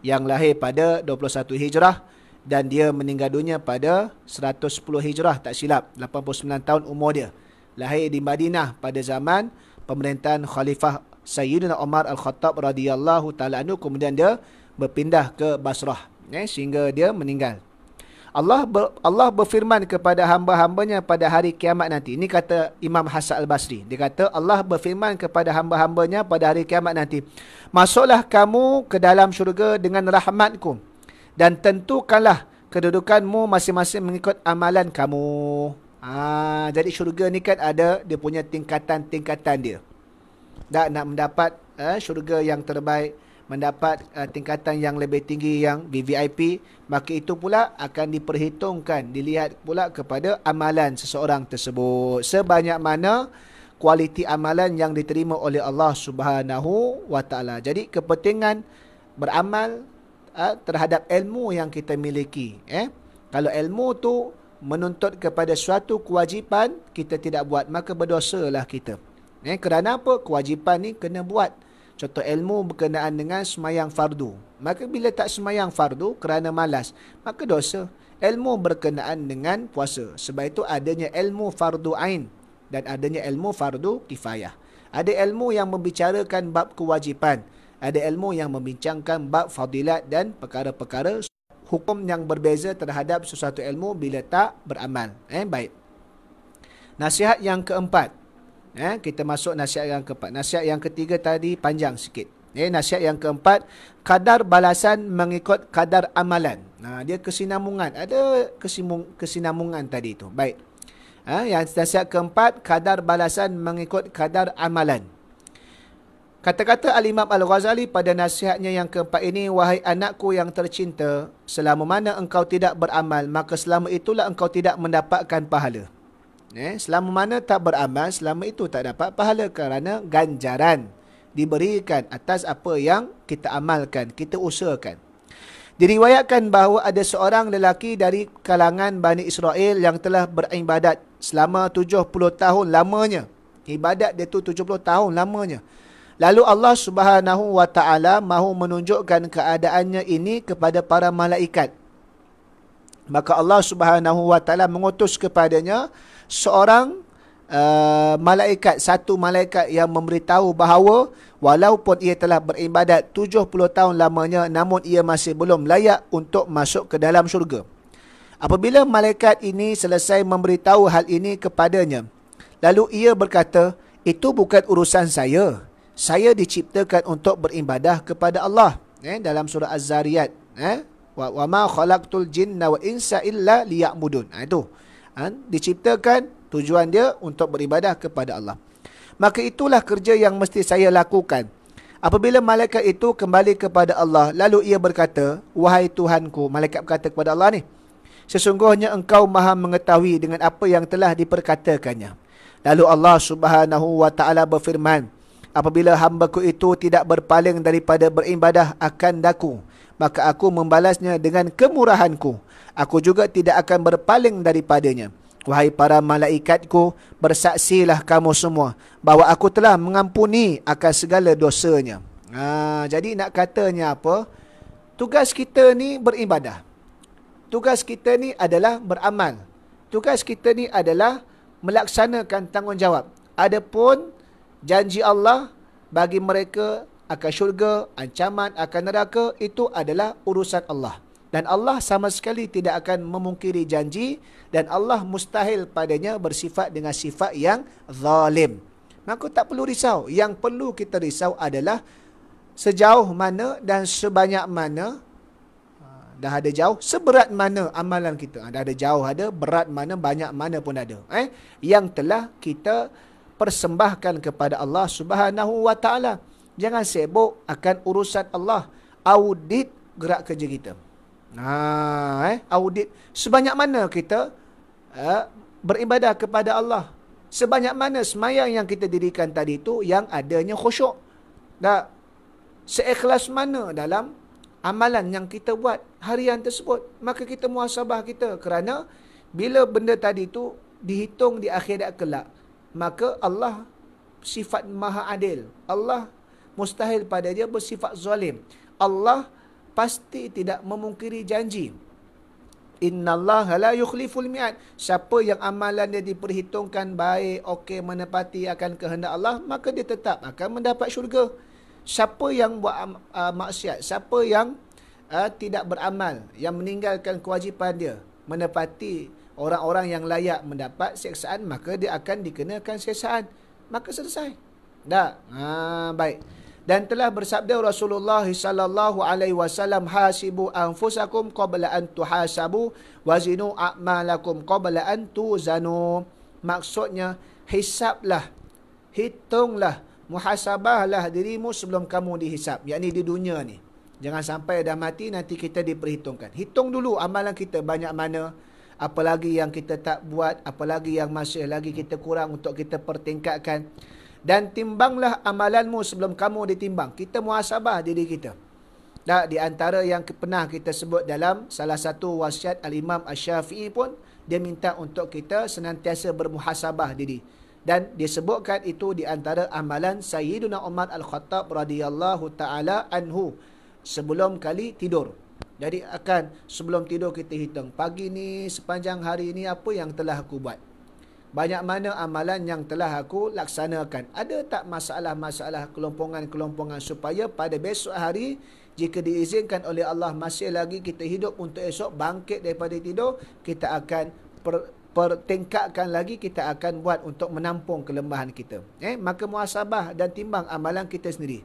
yang lahir pada 21 Hijrah dan dia meninggal dunia pada 110 Hijrah, tak silap, 89 tahun umur dia. Lahir di Madinah pada zaman pemerintahan Khalifah Sayyidina Umar Al-Khattab radhiyallahu ta'ala anhu. Kemudian dia berpindah ke Basrah sehingga dia meninggal. Allah berfirman kepada hamba-hambanya pada hari kiamat nanti. Ini kata Imam Hasan Al-Basri. Dia kata Allah berfirman kepada hamba-hambanya pada hari kiamat nanti, masuklah kamu ke dalam syurga dengan rahmatku dan tentukanlah kedudukanmu masing-masing mengikut amalan kamu. Jadi syurga ni kan ada dia punya tingkatan-tingkatan dia. Dan nak mendapat syurga yang terbaik, mendapat tingkatan yang lebih tinggi yang VVIP, maka itu pula akan diperhitungkan, dilihat pula kepada amalan seseorang tersebut. Sebanyak mana kualiti amalan yang diterima oleh Allah Subhanahu wa taala. Jadi kepentingan beramal terhadap ilmu yang kita miliki. Kalau ilmu tu menuntut kepada suatu kewajipan, kita tidak buat, maka berdosalah kita. Kerana apa? Kewajipan ni kena buat. Contoh ilmu berkenaan dengan semayang fardu. Maka bila tak semayang fardu kerana malas, maka dosa. Ilmu berkenaan dengan puasa. Sebab itu adanya ilmu fardu ain dan adanya ilmu fardu kifayah. Ada ilmu yang membicarakan bab kewajipan. Ada ilmu yang membincangkan bab fadilat dan perkara-perkara hukum yang berbeza terhadap sesuatu ilmu bila tak beramal. Baik. Nasihat yang keempat. Kita masuk nasihat yang keempat. Nasihat yang ketiga tadi panjang sikit. Nasihat yang keempat, kadar balasan mengikut kadar amalan. Dia kesinambungan. Ada kesinambungan tadi itu. Baik. Yang nasihat keempat, kadar balasan mengikut kadar amalan. Kata-kata Al-Imam Al-Ghazali pada nasihatnya yang keempat ini, wahai anakku yang tercinta, selama mana engkau tidak beramal, maka selama itulah engkau tidak mendapatkan pahala. Selama mana tak beramal, selama itu tak dapat pahala, kerana ganjaran diberikan atas apa yang kita amalkan, kita usahakan. Diriwayatkan bahawa ada seorang lelaki dari kalangan Bani Israel yang telah beribadat selama 70 tahun lamanya. Ibadat dia tu 70 tahun lamanya. Lalu Allah Subhanahu wa taala mahu menunjukkan keadaannya ini kepada para malaikat. Maka Allah Subhanahu wa taala mengutus kepadanya seorang malaikat, satu malaikat yang memberitahu bahawa walaupun ia telah beribadat 70 tahun lamanya, namun ia masih belum layak untuk masuk ke dalam syurga. Apabila malaikat ini selesai memberitahu hal ini kepadanya, lalu ia berkata, itu bukan urusan saya. Saya diciptakan untuk beribadah kepada Allah. Dalam surah Az-Zariyat. Wa ma khalaqtul jinna wa insa illa liya'budun. Itu. Diciptakan, tujuan dia untuk beribadah kepada Allah. Maka itulah kerja yang mesti saya lakukan. Apabila malaikat itu kembali kepada Allah, lalu ia berkata, wahai Tuhanku, malaikat berkata kepada Allah ni, sesungguhnya engkau maha mengetahui dengan apa yang telah diperkatakannya. Lalu Allah Subhanahu wa ta'ala berfirman, apabila hamba-Ku itu tidak berpaling daripada beribadah akan Daku, maka Aku membalasnya dengan kemurahan-Ku. Aku juga tidak akan berpaling daripadanya. Wahai para malaikatku, bersaksilah kamu semua bahawa aku telah mengampuni akan segala dosanya. Jadi nak katanya apa? Tugas kita ni beribadah. Tugas kita ni adalah beramal. Tugas kita ni adalah melaksanakan tanggungjawab. Adapun janji Allah bagi mereka akan syurga, ancaman akan neraka, itu adalah urusan Allah. Dan Allah sama sekali tidak akan memungkiri janji, dan Allah mustahil padanya bersifat dengan sifat yang zalim. Maka tak perlu risau. Yang perlu kita risau adalah sejauh mana dan sebanyak mana, dah ada jauh, seberat mana amalan kita. Dah ada jauh ada, berat mana, banyak mana pun ada. Yang telah kita persembahkan kepada Allah Subhanahu Wa Taala. Jangan sibuk akan urusan Allah. Audit gerak kerja kita. Audit sebanyak mana kita beribadah kepada Allah, sebanyak mana semayang yang kita dirikan tadi itu yang adanya khusyuk, dah seikhlas mana dalam amalan yang kita buat harian tersebut. Maka kita muhasabah kita, kerana bila benda tadi itu dihitung di akhirat kelak, maka Allah sifat maha adil. Allah mustahil pada dia bersifat zalim. Allah pasti tidak memungkiri janji. Innallaha la yukhliful mi'ad. Siapa yang amalan dia diperhitungkan baik, okey, menepati akan kehendak Allah, maka dia tetap akan mendapat syurga. Siapa yang buat maksiat, siapa yang tidak beramal, yang meninggalkan kewajipan dia, menepati orang-orang yang layak mendapat siksaan, maka dia akan dikenakan siksaan. Maka selesai. Dah. Baik. Dan telah bersabda Rasulullah sallallahu alaihi wasallam, hasibu anfusakum qabla an tuhasabu wazinu a'malakum qabla an tuzanu. Maksudnya, hisablah, hitunglah, muhasabahlah dirimu sebelum kamu dihisab, yakni di dunia ni. Jangan sampai dah mati nanti kita diperhitungkan. Hitung dulu amalan kita banyak mana, apa lagi yang kita tak buat, apa lagi yang masih lagi kita kurang untuk kita pertingkatkan. Dan timbanglah amalanmu sebelum kamu ditimbang. Kita muhasabah diri kita. Di antara yang pernah kita sebut dalam salah satu wasiat Al-Imam Asy-Syafi'i pun, dia minta untuk kita senantiasa bermuhasabah diri. Dan disebutkan itu di antara amalan Sayyiduna Umar Al-Khattab radhiyallahu ta'ala anhu sebelum kali tidur. Jadi akan sebelum tidur kita hitung, pagi ni sepanjang hari ni apa yang telah aku buat, banyak mana amalan yang telah aku laksanakan, ada tak masalah-masalah, kelompongan-kelompongan, supaya pada besok hari jika diizinkan oleh Allah masih lagi kita hidup untuk esok bangkit daripada tidur, kita akan pertingkatkan lagi, kita akan buat untuk menampung kelemahan kita. Maka muhasabah dan timbang amalan kita sendiri.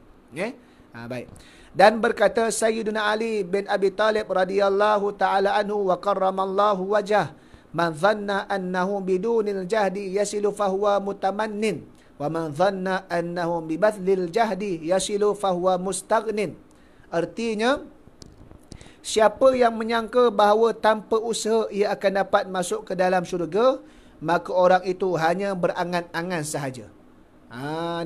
Baik. Dan berkata Sayyiduna Ali bin Abi Talib radhiyallahu taala anhu wa karramallahu wajah, man dhanna annahu bidunil jahdi yasilu fahuwa mutamannin wa man dhanna annahu bibadlil jahdi yasilu fahuwa mustaghnin. Artinya, siapa yang menyangka bahawa tanpa usaha ia akan dapat masuk ke dalam syurga, maka orang itu hanya berangan-angan sahaja.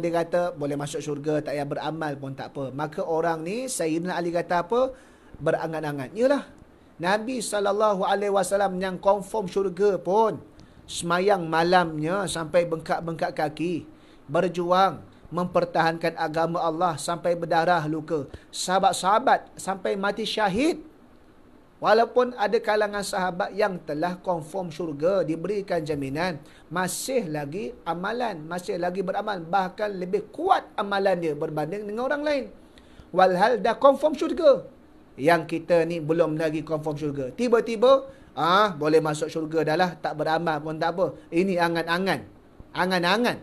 Dia kata boleh masuk syurga, tak payah beramal pun tak apa. Maka orang ni, Sayyidina Ali kata apa? Berangan-angan. Yalah, Nabi SAW yang confirm syurga pun semayang malamnya sampai bengkak-bengkak kaki, berjuang mempertahankan agama Allah sampai berdarah luka, sahabat-sahabat sampai mati syahid. Walaupun ada kalangan sahabat yang telah confirm syurga, diberikan jaminan, masih lagi amalan, masih lagi beramal, bahkan lebih kuat amalan dia berbanding dengan orang lain. Walhal dah confirm syurga, yang kita ni belum lagi confirm syurga. Tiba-tiba, boleh masuk syurga dah lah, tak beramal pun tak apa. Ini angan-angan. Angan-angan.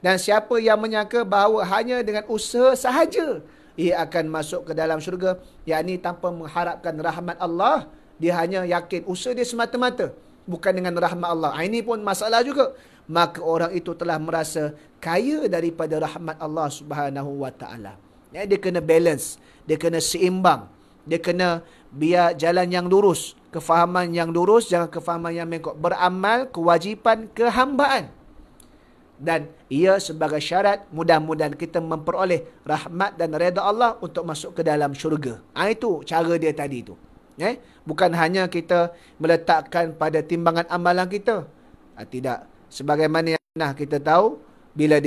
Dan siapa yang menyangka bahawa hanya dengan usaha sahaja ia akan masuk ke dalam syurga, yakni tanpa mengharapkan rahmat Allah, dia hanya yakin usaha dia semata-mata, bukan dengan rahmat Allah. Ini pun masalah juga. Maka orang itu telah merasa kaya daripada rahmat Allah Subhanahu Wa Taala. Dia kena balance, dia kena seimbang, dia kena biar jalan yang lurus, kefahaman yang lurus, jangan kefahaman yang mengkok. Beramal, kewajipan, kehambaan. Dan ia sebagai syarat mudah-mudahan kita memperoleh rahmat dan redha Allah untuk masuk ke dalam syurga. Itu cara dia tadi tu. Bukan hanya kita meletakkan pada timbangan amalan kita. Tidak. Sebagaimana yang kita tahu, bila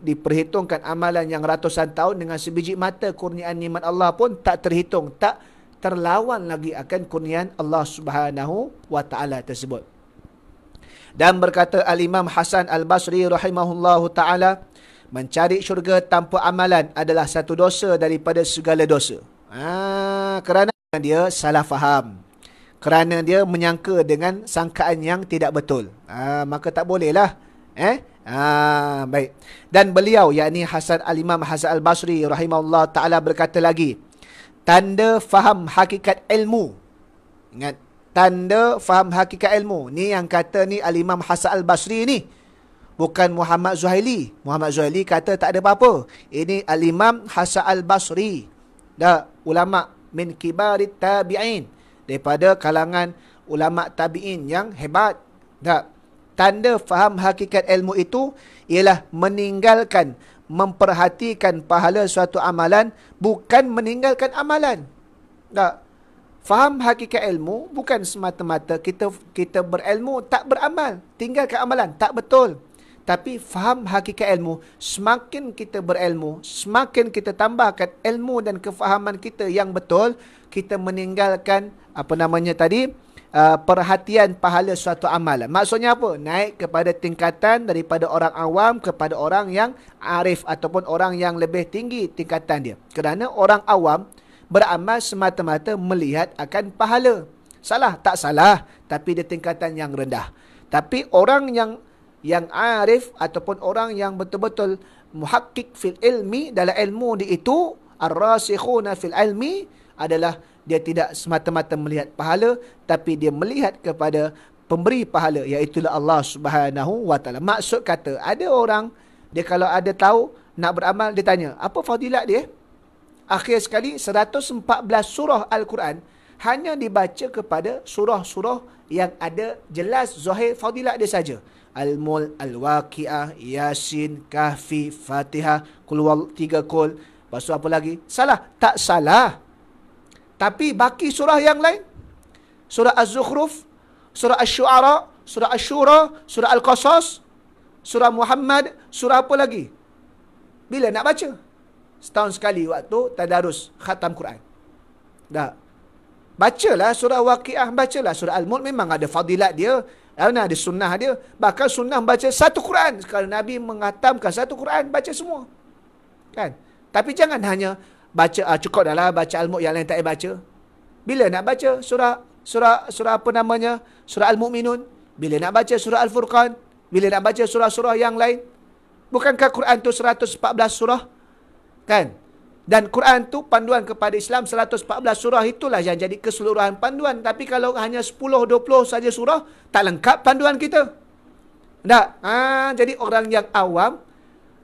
diperhitungkan amalan yang ratusan tahun dengan sebiji mata kurniaan nikmat Allah pun tak terhitung, tak terlawan lagi akan kurniaan Allah Subhanahu wa taala tersebut. Dan berkata Al-Imam Hasan Al-Basri rahimahullahu taala, mencari syurga tanpa amalan adalah satu dosa daripada segala dosa. Kerana dia salah faham. Kerana dia menyangka dengan sangkaan yang tidak betul. Maka tak bolehlah. Baik. Dan beliau, yakni Al-Imam Hasan Al-Basri rahimahullah ta'ala berkata lagi, tanda faham hakikat ilmu. Ingat, tanda faham hakikat ilmu. Ni yang kata ni Al-Imam Hasan Al-Basri ni. Bukan Muhammad Zuhaili. Muhammad Zuhaili kata tak ada apa-apa. Ini Al-Imam Hasan Al-Basri. Ulama min kibarit tabi'in. Daripada kalangan ulama tabi'in yang hebat. Tanda faham hakikat ilmu itu ialah meninggalkan, memperhatikan pahala suatu amalan, bukan meninggalkan amalan. Faham hakikat ilmu bukan semata-mata kita berilmu tak beramal, tinggalkan amalan, tak betul. Tapi faham hakikat ilmu, semakin kita berilmu, semakin kita tambahkan ilmu dan kefahaman kita yang betul, kita meninggalkan perhatian pahala suatu amalan. Maksudnya apa? Naik kepada tingkatan daripada orang awam kepada orang yang arif ataupun orang yang lebih tinggi tingkatan dia. Kerana orang awam beramal semata-mata melihat akan pahala. Salah? Tak salah. Tapi dia tingkatan yang rendah. Tapi orang yang arif ataupun orang yang betul-betul muhakkik fil ilmi, dalam ilmu dia itu, ar-rasikhuna fil ilmi, adalah dia tidak semata-mata melihat pahala, tapi dia melihat kepada pemberi pahala, iaitu Allah Subhanahu wa taala. Maksud kata, ada orang, dia kalau ada tahu nak beramal, dia tanya, apa fadilat dia? Akhir sekali, 114 surah Al-Quran hanya dibaca kepada surah-surah yang ada jelas zahir fadilat dia saja. Al-Mulk, Al-Waqi'ah, Yasin, Kahfi, Fatihah, Qul 3 Qul. Lepas tu apa lagi? Salah? Tak salah. Tapi baki surah yang lain, surah Az-Zukhruf, surah Asy-Syu'ara, surah Asy-Syura, surah Al-Qasas, surah Muhammad, surah apa lagi? Bila nak baca? Setahun sekali waktu tadarus khatam Quran. Bacalah surah Waqi'ah, bacalah surah Al-Mulk, memang ada fadilat dia, ada sunnah dia. Bahkan sunnah baca satu Quran. Kalau Nabi menghatamkan satu Quran, baca semua. Kan? Tapi jangan hanya baca, cukup dah lah baca Al-Mulk, yang lain tak payah baca. Bila nak baca surah surah Al-Mu'minun, bila nak baca surah Al-Furqan, bila nak baca surah-surah yang lain. Bukankah Quran tu 114 surah? Kan? Dan Quran tu panduan kepada Islam, 114 surah itulah yang jadi keseluruhan panduan. Tapi kalau hanya 10-20 saja surah, tak lengkap panduan kita. Jadi orang yang awam,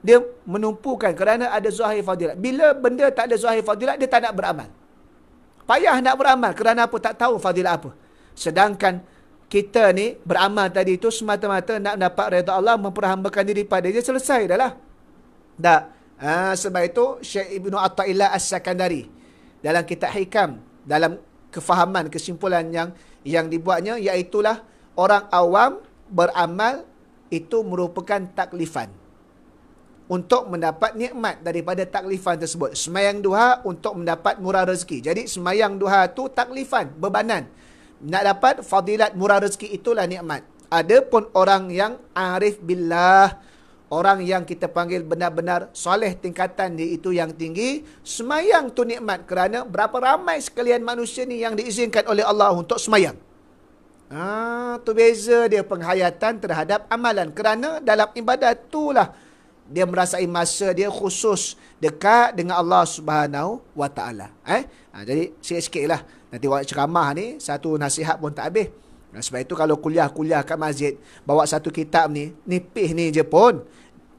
dia menumpukan kerana ada zahir fadilat. Bila benda tak ada zahir fadilat, dia tak nak beramal. Payah nak beramal. Kerana apa? Tak tahu fadilat apa. Sedangkan kita ni beramal tadi itu semata-mata nak dapat redha Allah, memperhambakan diri pada dia, selesai dah lah. Sebab itu Syekh Ibnu Athaillah As-Sakandari dalam kitab Hikam, dalam kefahaman, kesimpulan yang dibuatnya, iaitulah orang awam beramal itu merupakan taklifan untuk mendapat nikmat daripada taklifan tersebut. Semayang duha untuk mendapat murah rezeki. Jadi semayang duha tu taklifan, bebanan. Nak dapat fadilat murah rezeki, itulah nikmat. Adapun orang yang arif billah, orang yang kita panggil benar-benar soleh, tingkatan dia itu yang tinggi, semayang tu nikmat. Kerana berapa ramai sekalian manusia ni yang diizinkan oleh Allah untuk semayang. Tu beza dia penghayatan terhadap amalan. Kerana dalam ibadat itulah dia merasai masa dia khusus dekat dengan Allah Subhanahu wa taala. Jadi sikit-sikit lah. Nanti waktu ceramah ni satu nasihat pun tak habis. Sebab itu kalau kuliah kat masjid, bawa satu kitab ni, nipih ni je pun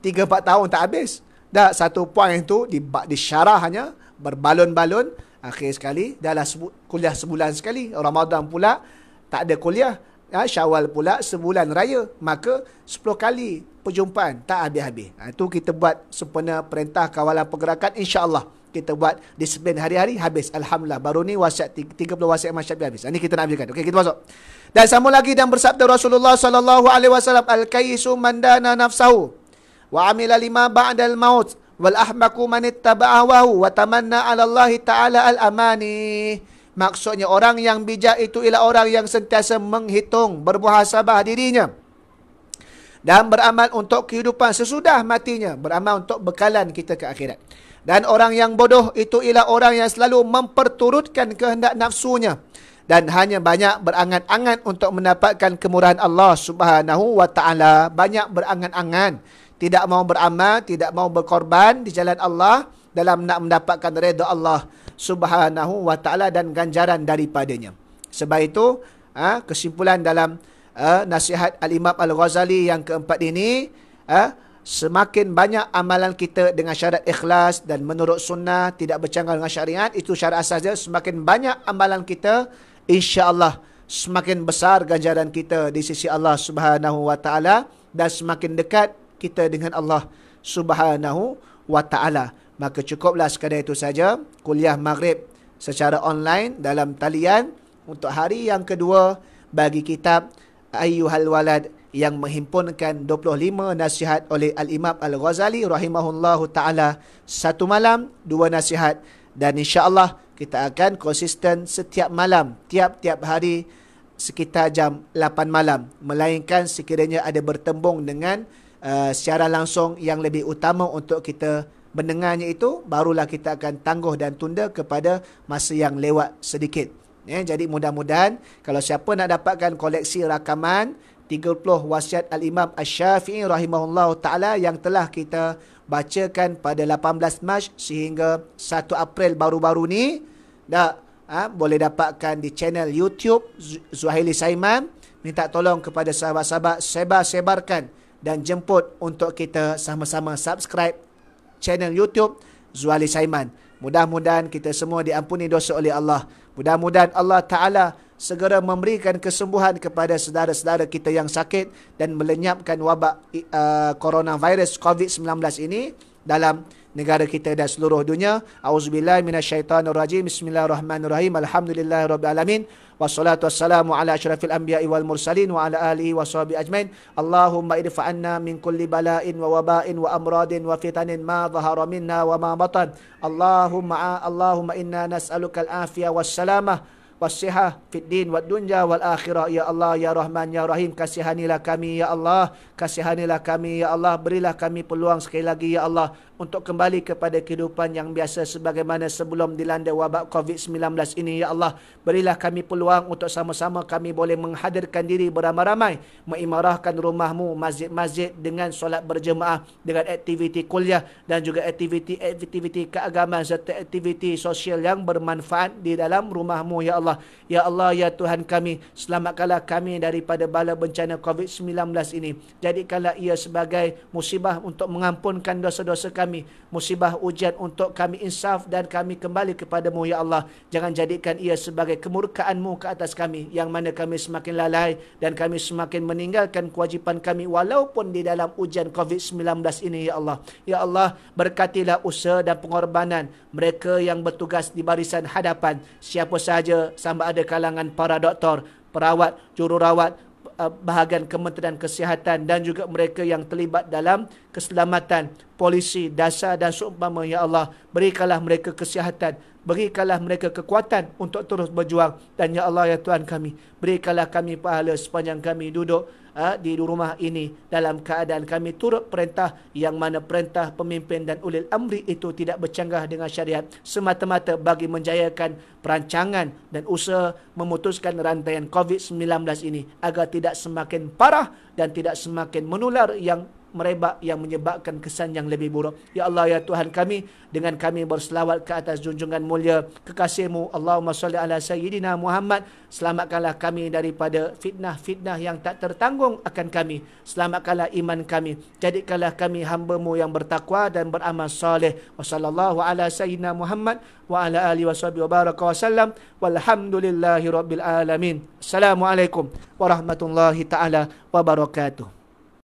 3-4 tahun tak habis. Dah satu poin tu disyarah hanya berbalon-balon. Akhir sekali dalam kuliah sebulan sekali. Ramadan pula tak ada kuliah. Syawal pula sebulan raya. Maka 10 kali perjumpaan tak habis-habis. Itu kita buat sempena perintah kawalan pergerakan, insya-Allah kita buat disiplin hari-hari, habis. Alhamdulillah, baru ni wasiat 30 wasiat Imam Syafi'i habis. Ini kita nak ambilkan. Okey, kita masuk. Dan sambung lagi dan bersabda Rasulullah sallallahu alaihi wasallam, al-kayyisu man dana nafsahu wa amila lima ba'dal maut wal ahmaku man ittaba'ahu wa tamanna 'ala Allah taala al-amani. Maksudnya orang yang bijak itu ialah orang yang sentiasa menghitung, bermuhasabah dirinya dan beramal untuk kehidupan sesudah matinya, beramal untuk bekalan kita ke akhirat. Dan orang yang bodoh itu ialah orang yang selalu memperturutkan kehendak nafsunya dan hanya banyak berangan-angan untuk mendapatkan kemurahan Allah Subhanahu wa taala. Banyak berangan-angan, tidak mau beramal, tidak mau berkorban di jalan Allah dalam nak mendapatkan redha Allah Subhanahu wa taala dan ganjaran daripadanya. Sebab itu, kesimpulan dalam nasihat Al-Imam Al-Ghazali yang keempat ini, semakin banyak amalan kita dengan syarat ikhlas dan menurut sunnah, tidak bercanggah dengan syariat, itu syarat asas dia. Semakin banyak amalan kita, insya-Allah semakin besar ganjaran kita di sisi Allah Subhanahu wa taala dan semakin dekat kita dengan Allah Subhanahu wa taala. Maka cukuplah sekadar itu saja kuliah maghrib secara online dalam talian untuk hari yang kedua bagi kitab Ayyuhal Walad yang menghimpunkan 25 nasihat oleh Al-Imam Al-Ghazali rahimahullahu ta'ala. Satu malam, 2 nasihat. Dan insya-Allah kita akan konsisten setiap malam, tiap-tiap hari sekitar jam 8 malam. Melainkan sekiranya ada bertembung dengan secara langsung yang lebih utama untuk kita mendengarnya, itu barulah kita akan tangguh dan tunda kepada masa yang lewat sedikit. Jadi mudah-mudahan kalau siapa nak dapatkan koleksi rakaman 30 wasiat Al-Imam Asy-Syafi'i rahimahullahu ta'ala yang telah kita bacakan pada 18 Mac sehingga 1 April baru-baru ni, boleh dapatkan di channel YouTube Zuhaili Saiman. Minta tolong kepada sahabat-sahabat sebar-sebarkan dan jemput untuk kita sama-sama subscribe channel YouTube Zuhaili Saiman. Mudah-mudahan kita semua diampuni dosa oleh Allah. Mudah-mudahan Allah Ta'ala segera memberikan kesembuhan kepada saudara-saudara kita yang sakit dan melenyapkan wabak coronavirus COVID-19 ini dalam negara kita dan seluruh dunia. Auzubillahi minasyaitonirrajim. Bismillahirrahmanirrahim. Alhamdulillahirabbil alamin. Wassalatu wassalamu ala asyrafil anbiya'i wal mursalin wa ala alihi washabihi ajmain. Allahumma idfa'anna min kulli bala'in wa waba'in wa amradin wa fitanin ma dhahara minna wa ma batan. Allahumma inna nas'aluka al-afiyah wassalamah wasihah fid din wad dunya wal akhirah. Ya Allah, ya Rahman, ya Rahim, kasihanilah kami ya Allah, kasihanilah kami ya Allah. Berilah kami peluang sekali lagi ya Allah untuk kembali kepada kehidupan yang biasa sebagaimana sebelum dilanda wabak COVID-19 ini ya Allah. Berilah kami peluang untuk sama-sama kami boleh menghadirkan diri beramai-ramai, mengimarahkan rumahmu, masjid-masjid dengan solat berjemaah, dengan aktiviti kuliah dan juga aktiviti keagamaan serta aktiviti sosial yang bermanfaat di dalam rumahmu ya Allah. Ya Allah, ya Tuhan kami, selamatkanlah kami daripada bala bencana COVID-19 ini. Jadikanlah ia sebagai musibah untuk mengampunkan dosa-dosa kami, musibah ujian untuk kami insaf dan kami kembali kepadamu ya Allah. Jangan jadikan ia sebagai kemurkaan-Mu ke atas kami, yang mana kami semakin lalai dan kami semakin meninggalkan kewajipan kami walaupun di dalam ujian COVID-19 ini ya Allah. Ya Allah, berkatilah usaha dan pengorbanan mereka yang bertugas di barisan hadapan, siapa sahaja, sama ada kalangan para doktor, perawat, jururawat, bahagian Kementerian Kesihatan dan juga mereka yang terlibat dalam keselamatan, polisi, dasar dan seumpama ya Allah. Berikanlah mereka kesihatan, berikanlah mereka kekuatan untuk terus berjuang. Dan ya Allah, ya Tuhan kami, berikanlah kami pahala sepanjang kami duduk di rumah ini dalam keadaan kami turut perintah, yang mana perintah pemimpin dan ulil amri itu tidak bercanggah dengan syariat, semata-mata bagi menjayakan perancangan dan usaha memutuskan rantaian COVID-19 ini agar tidak semakin parah dan tidak semakin menular yang merebak yang menyebabkan kesan yang lebih buruk. Ya Allah, ya Tuhan kami, dengan kami berselawat ke atas junjungan mulia kekasih-Mu, Allahumma salli ala Sayyidina Muhammad. Selamatkanlah kami daripada fitnah-fitnah yang tak tertanggung akan kami. Selamatkanlah iman kami. Jadikanlah kami hamba-Mu yang bertakwa dan beramal soleh. Wa sallallahu ala Sayyidina Muhammad wa ala alihi wa sahbihi wa baraka wa sallam. Walhamdulillahi rabbil alamin. Assalamualaikum warahmatullahi ta'ala wabarakatuh.